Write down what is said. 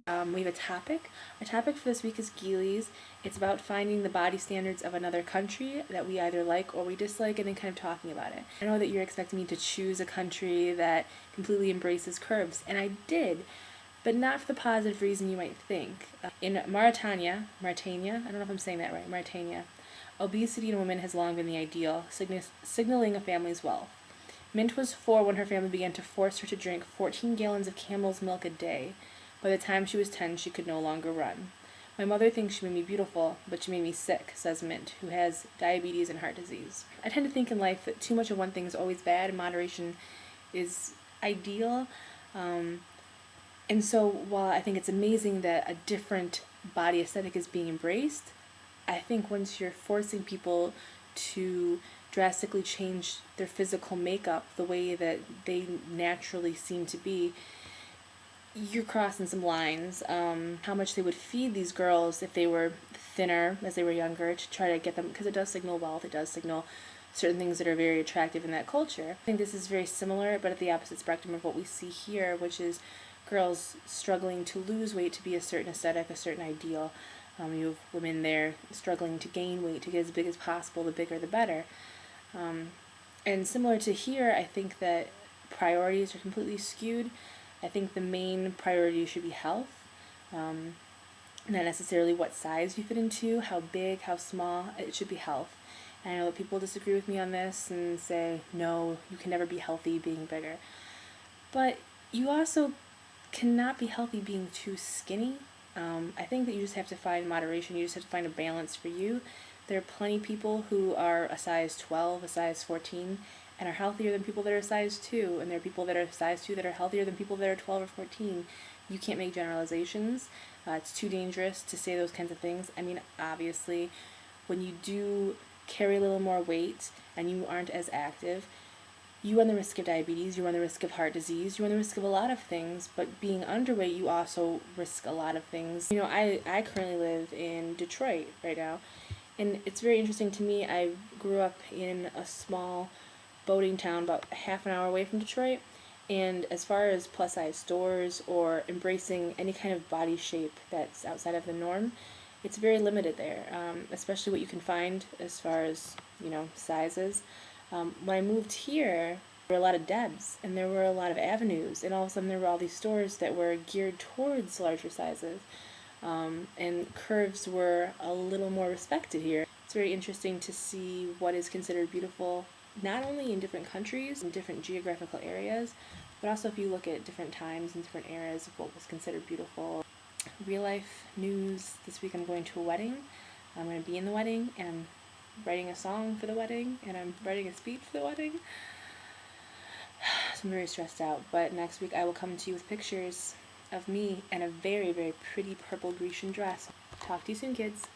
We have a topic. Our topic for this week is Geelies. It's about finding the body standards of another country that we either like or we dislike and then kind of talking about it. I know that you're expecting me to choose a country that completely embraces curves, and I did, but not for the positive reason you might think. In Mauritania, I don't know if I'm saying that right, Mauritania, obesity in women has long been the ideal, signaling a family's wealth. Mint was 4 when her family began to force her to drink 14 gallons of camel's milk a day. By the time she was 10, she could no longer run. My mother thinks she made me beautiful, but she made me sick, says Mint, who has diabetes and heart disease. I tend to think in life that too much of one thing is always bad and moderation is ideal. And so while I think it's amazing that a different body aesthetic is being embraced, I think once you're forcing people to drastically change their physical makeup the way that they naturally seem to be, you're crossing some lines. How much they would feed these girls if they were thinner as they were younger to try to get them, because it does signal wealth, it does signal certain things that are very attractive in that culture. I think this is very similar, but at the opposite spectrum of what we see here, which is girls struggling to lose weight to be a certain aesthetic, a certain ideal. You have women there struggling to gain weight to get as big as possible, the bigger the better. And similar to here, I think that priorities are completely skewed. I think the main priority should be health, not necessarily what size you fit into, how big, how small. It should be health. And I know that people disagree with me on this and say, no, you can never be healthy being bigger. But you also cannot be healthy being too skinny. I think that you just have to find moderation. You just have to find a balance for you. There are plenty of people who are a size 12, a size 14, and are healthier than people that are size 2, and there are people that are size 2 that are healthier than people that are 12 or 14. You can't make generalizations. It's too dangerous to say those kinds of things. I mean, obviously, when you do carry a little more weight and you aren't as active, you run the risk of diabetes, you run the risk of heart disease, you run the risk of a lot of things, but being underweight, you also risk a lot of things. You know, I currently live in Detroit right now, and it's very interesting to me. I grew up in a small boating town about half an hour away from Detroit, and as far as plus size stores or embracing any kind of body shape that's outside of the norm, it's very limited there, especially what you can find as far as, you know, sizes. When I moved here, there were a lot of Debs, and there were a lot of avenues, and all of a sudden there were all these stores that were geared towards larger sizes, and curves were a little more respected here. It's very interesting to see what is considered beautiful, not only in different countries and different geographical areas, but also if you look at different times and different eras of what was considered beautiful. Real life news, this week I'm going to a wedding. I'm going to be in the wedding, and I'm writing a song for the wedding, and I'm writing a speech for the wedding. So I'm very stressed out, but next week I will come to you with pictures of me in a very, very pretty purple Grecian dress. Talk to you soon, kids.